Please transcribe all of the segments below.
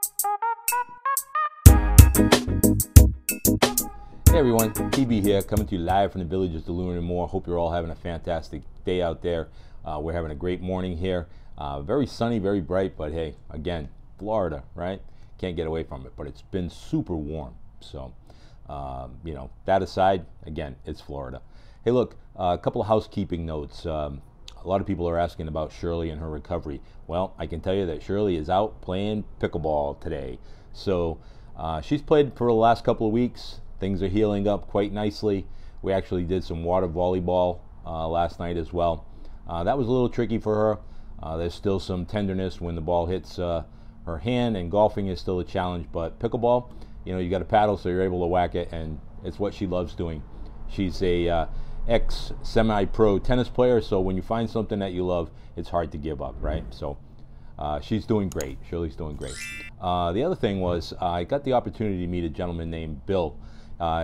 Hey everyone, TB here, coming to you live from the villages of Deluna and more. Hope you're all having a fantastic day out there. We're having a great morning here. Very sunny, very bright, but hey, again, Florida, right? Can't get away from it, but it's been super warm. So, you know, that aside, again, it's Florida. Hey, look, a couple of housekeeping notes. A lot of people are asking about Shirley and her recovery. Well, I can tell you that Shirley is out playing pickleball today. So, she's played for the last couple of weeks. Things are healing up quite nicely. We actually did some water volleyball last night as well. That was a little tricky for her. There's still some tenderness when the ball hits her hand, and golfing is still a challenge. But pickleball, you know, you got a paddle, so you're able to whack it, and it's what she loves doing. She's a ex-semi-pro tennis player, so when you find something that you love, it's hard to give up, right? So she's doing great. Shirley's doing great. The other thing was I got the opportunity to meet a gentleman named Bill.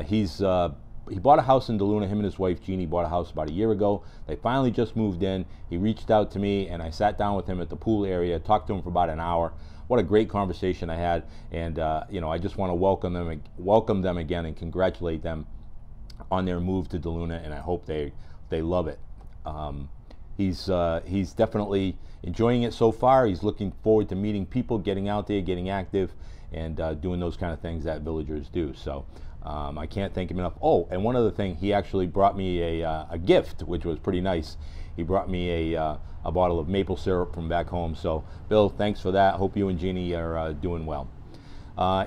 He bought a house in Deluna. Him and his wife Jeannie bought a house about a year ago. They finally just moved in. He reached out to me, and I sat down with him at the pool area, talked to him for about an hour. What a great conversation I had, and you know, I just want to welcome them again and congratulate them on their move to Deluna, and I hope they love it. He's definitely enjoying it so far. He's looking forward to meeting people, getting out there, getting active, and doing those kind of things that villagers do. So I can't thank him enough. Oh, and one other thing, he actually brought me a gift, which was pretty nice. He brought me a bottle of maple syrup from back home. So Bill, thanks for that. Hope you and Jeannie are doing well.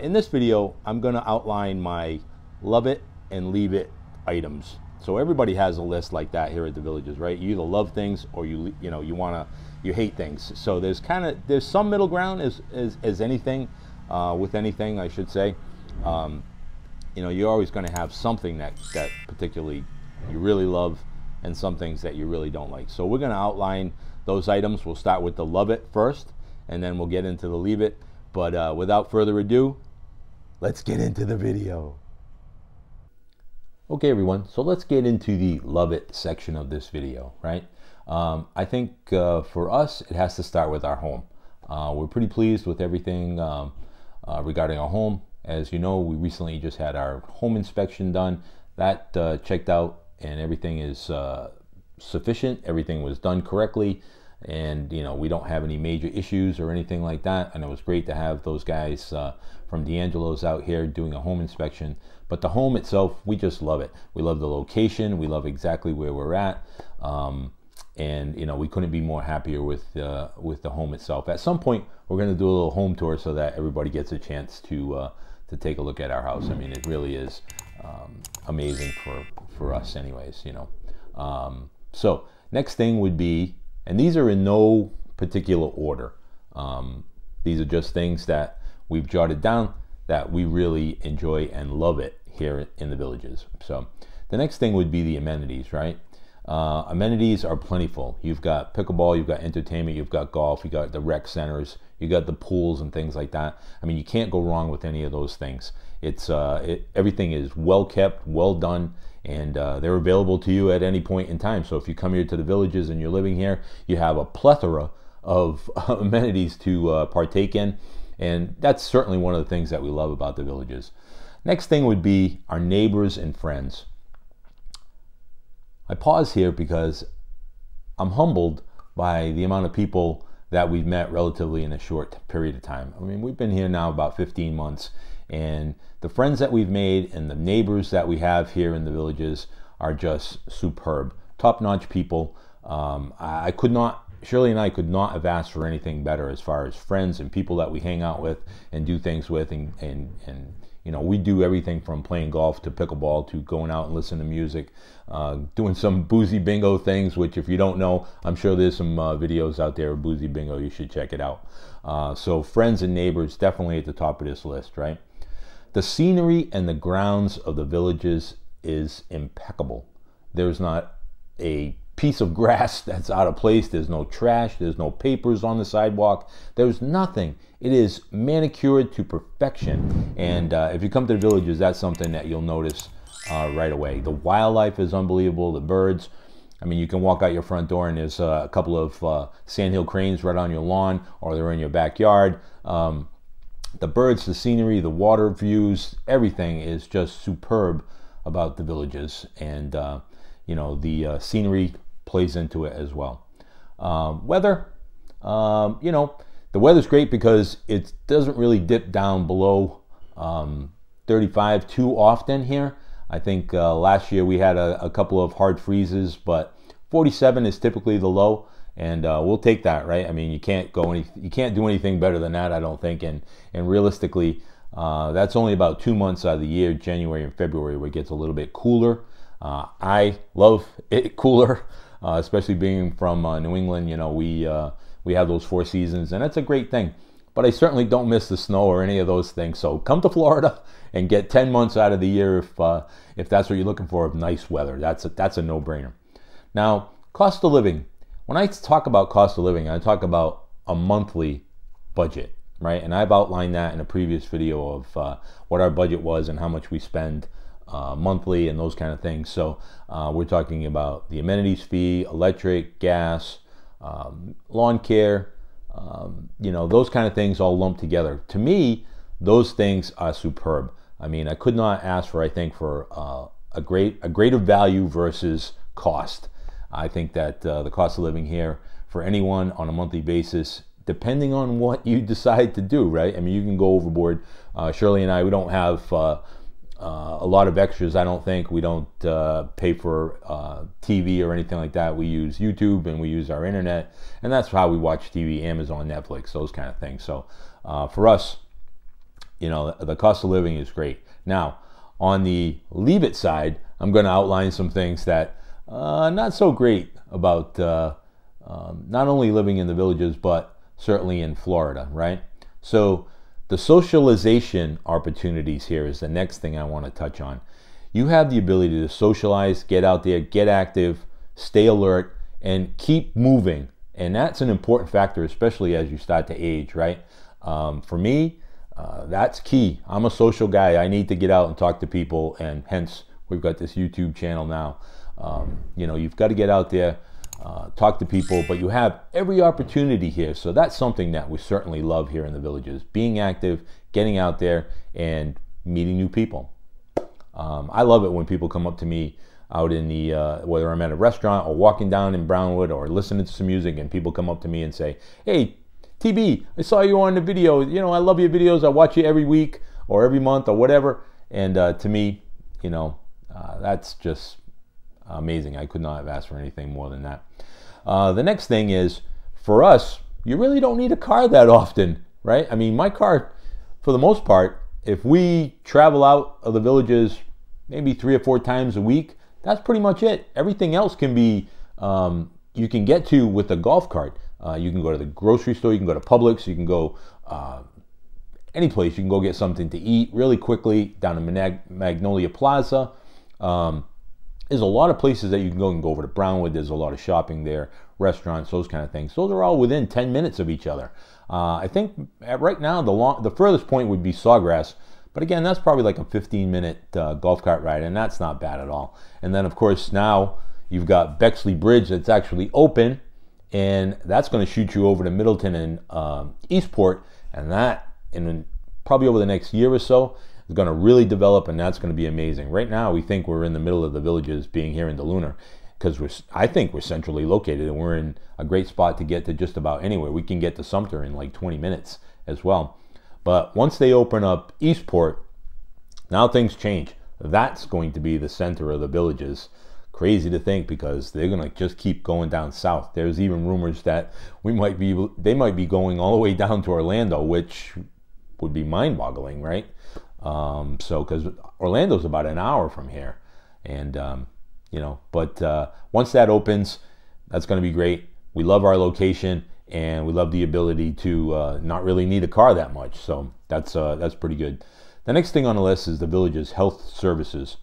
In this video, I'm going to outline my love it and leave it items. So everybody has a list like that here at the villages, right? You either love things or you hate things. So there's some middle ground as anything with anything, I should say. You know, you're always going to have something that particularly you really love and some things that you really don't like. So we're going to outline those items. We'll start with the love it first, and then we'll get into the leave it. But without further ado, let's get into the video. Okay, everyone, so let's get into the love it section of this video, right? I think for us, it has to start with our home. We're pretty pleased with everything regarding our home. As you know, we recently just had our home inspection done. That checked out, and everything is sufficient. Everything was done correctly, and you know, we don't have any major issues or anything like that. And it was great to have those guys from D'Angelo's out here doing a home inspection. But the home itself, we just love it. We love the location. We love exactly where we're at. And you know, we couldn't be more happier with the home itself. At some point, we're going to do a little home tour so that everybody gets a chance to take a look at our house. I mean, it really is amazing for us anyways, you know. So next thing would be, and these are in no particular order. These are just things that we've jotted down that we really enjoy and love it here in the villages. So the next thing would be the amenities, right? Amenities are plentiful. You've got pickleball, you've got entertainment, you've got golf, you got the rec centers, you got the pools and things like that. I mean, you can't go wrong with any of those things. It's everything is well kept, well done, and they're available to you at any point in time. So if you come here to the villages and you're living here, you have a plethora of amenities to partake in, and that's certainly one of the things that we love about the villages. Next thing would be our neighbors and friends. I pause here because I'm humbled by the amount of people that we've met relatively in a short period of time. I mean, we've been here now about 15 months, and the friends that we've made and the neighbors that we have here in the villages are just superb. Top-notch people. Shirley and I could not have asked for anything better as far as friends and people that we hang out with and do things with, and you know, we do everything from playing golf to pickleball to going out and listening to music, doing some boozy bingo things, which if you don't know, I'm sure there's some videos out there of boozy bingo. You should check it out. So friends and neighbors definitely at the top of this list, right? The scenery and the grounds of the villages is impeccable. There's not a piece of grass that's out of place. There's no trash. There's no papers on the sidewalk. There's nothing. It is manicured to perfection. And if you come to the villages, that's something that you'll notice right away. The wildlife is unbelievable. The birds. I mean, you can walk out your front door and there's a couple of sandhill cranes right on your lawn, or they're in your backyard. The birds, the scenery, the water views, everything is just superb about the Villages, and you know, the scenery plays into it as well. Weather, you know, the weather's great because it doesn't really dip down below 35 too often here. I think last year we had a couple of hard freezes, but 47 is typically the low, and we'll take that, right? I mean, you can't do anything better than that, I don't think. And realistically, that's only about 2 months out of the year, January and February, where it gets a little bit cooler. I love it cooler, especially being from New England. You know, we have those 4 seasons, and that's a great thing. But I certainly don't miss the snow or any of those things. So come to Florida and get 10 months out of the year if that's what you're looking for, of nice weather. That's a no-brainer. Now, cost of living. When I talk about cost of living, I talk about a monthly budget, right? And I've outlined that in a previous video of what our budget was and how much we spend monthly and those kind of things. So we're talking about the amenities fee, electric, gas, lawn care, you know, those kind of things all lumped together. To me, those things are superb. I mean, I could not ask for, I think, for a greater value versus cost. I think that the cost of living here for anyone on a monthly basis, depending on what you decide to do, right? I mean, you can go overboard. Shirley and I, we don't have a lot of extras, I don't think. We don't pay for TV or anything like that. We use YouTube and we use our internet, and that's how we watch TV, Amazon, Netflix, those kind of things. So for us, you know, the cost of living is great. Now, on the leave it side, I'm going to outline some things that not so great about not only living in the Villages, but certainly in Florida, right? So the socialization opportunities here is the next thing I want to touch on. You have the ability to socialize, get out there, get active, stay alert, and keep moving. And that's an important factor, especially as you start to age, right? For me, that's key. I'm a social guy. I need to get out and talk to people, and hence we've got this YouTube channel now. You know, you've got to get out there, talk to people, but you have every opportunity here. So that's something that we certainly love here in the Villages, being active, getting out there, and meeting new people. I love it when people come up to me out in the, whether I'm at a restaurant or walking down in Brownwood or listening to some music, and people come up to me and say, "Hey, TB, I saw you on the video. You know, I love your videos. I watch you every week or every month or whatever." And to me, you know, that's just amazing. I could not have asked for anything more than that. The next thing is, for us, you really don't need a car that often, right? I mean, my car, for the most part, if we travel out of the Villages maybe 3 or 4 times a week, that's pretty much it. Everything else can be, you can get to with a golf cart. You can go to the grocery store, you can go to Publix, you can go any place. You can go get something to eat really quickly down in Magnolia Plaza. There's a lot of places that you can go. You can go over to Brownwood. There's a lot of shopping there, restaurants, those kind of things. Those are all within 10 minutes of each other. I think right now the furthest point would be Sawgrass. But again, that's probably like a 15-minute golf cart ride, and that's not bad at all. And then, of course, now you've got Bexley Bridge that's actually open, and that's going to shoot you over to Middleton and Eastport, and that, in probably over the next year or so, is going to really develop, and that's going to be amazing. Right now, we think we're in the middle of the Villages, being here in DeLuna, because I think we're centrally located, and we're in a great spot to get to just about anywhere. We can get to Sumter in like 20 minutes as well. But once they open up Eastport, now things change. That's going to be the center of the Villages. Crazy to think, because they're going to just keep going down south. There's even rumors that they might be going all the way down to Orlando, which would be mind-boggling, right? So, because Orlando's about an hour from here, and you know, but once that opens, that's going to be great. We love our location, and we love the ability to not really need a car that much. So that's pretty good. The next thing on the list is the Villages Health Services.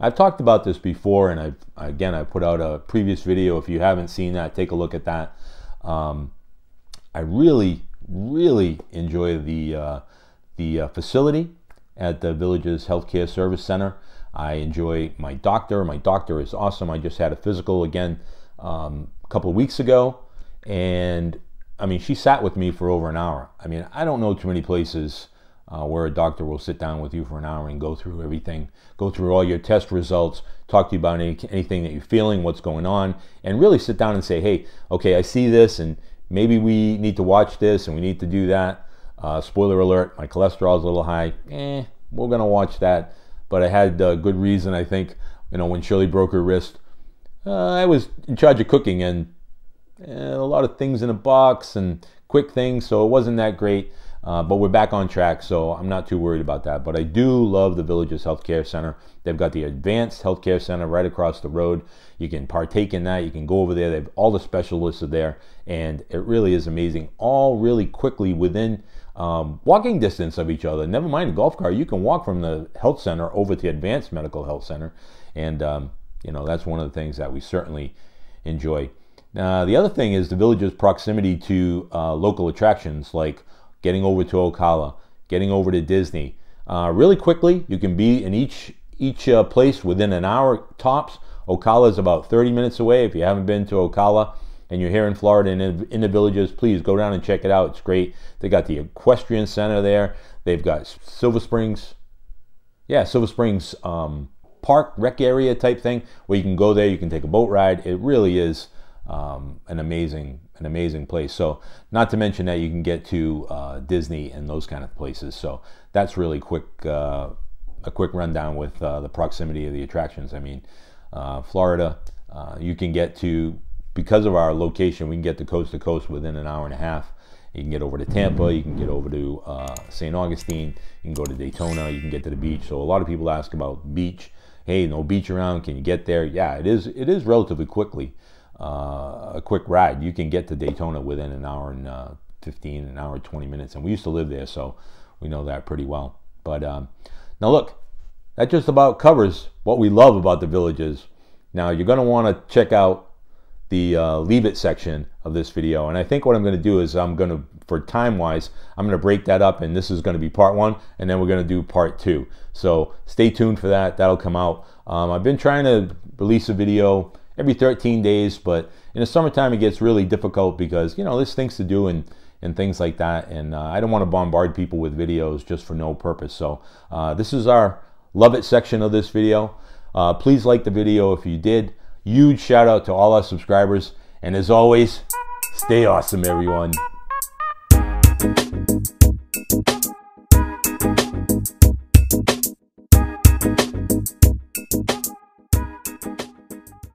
I've talked about this before, and I put out a previous video. If you haven't seen that, take a look at that. I really enjoy the facility at the Villages Healthcare Service Center. I enjoy my doctor. My doctor is awesome. I just had a physical again a couple of weeks ago, and I mean, she sat with me for over an hour. I mean, I don't know too many places where a doctor will sit down with you for an hour and go through everything, go through all your test results, talk to you about anything that you're feeling, what's going on, and really sit down and say, hey, okay, I see this, and maybe we need to watch this, and we need to do that. Spoiler alert, my cholesterol's a little high. We're going to watch that. But I had good reason, I think. When Shirley broke her wrist, I was in charge of cooking, and a lot of things in a box and quick things, so it wasn't that great. But we're back on track, so I'm not too worried about that. But I do love the Villages Healthcare Center. They've got the Advanced Healthcare Center right across the road. You can partake in that. You can go over there. They have all the specialists are there, and it really is amazing. All really quickly within walking distance of each other. Never mind a golf cart. You can walk from the health center over to the Advanced Medical Health Center, and that's one of the things that we certainly enjoy. The other thing is the Villages' proximity to local attractions like getting over to Ocala, getting over to Disney. Really quickly, you can be in each place within an hour tops. Ocala is about 30 minutes away. If you haven't been to Ocala and you're here in Florida and in the Villages, please go down and check it out. It's great. They got the Equestrian Center there. They've got Silver Springs Park, rec area type thing, where you can go there, you can take a boat ride. It really is an amazing place. So not to mention that you can get to Disney and those kind of places. So that's really quick, a quick rundown with the proximity of the attractions. I mean, Florida, you can get to, because of our location, we can get to coast within an hour and a half. You can get over to Tampa, you can get over to St. Augustine, you can go to Daytona, you can get to the beach. So a lot of people ask about beach. Hey, no beach around, can you get there? Yeah, it is relatively quickly. A quick ride. You can get to Daytona within an hour and 15, an hour and 20 minutes, and we used to live there, so we know that pretty well. But now look, that just about covers what we love about the Villages. Now you're going to want to check out the Leave It section of this video, and I think what I'm going to do is for time-wise, I'm going to break that up, and this is going to be part 1, and then we're going to do part 2. So stay tuned for that. That'll come out. I've been trying to release a video every 13 days, but in the summertime it gets really difficult because there's things to do and things like that, and I don't want to bombard people with videos just for no purpose. So this is our Love It section of this video. Please like the video if you did. Huge shout out to all our subscribers, and as always, stay awesome, everyone.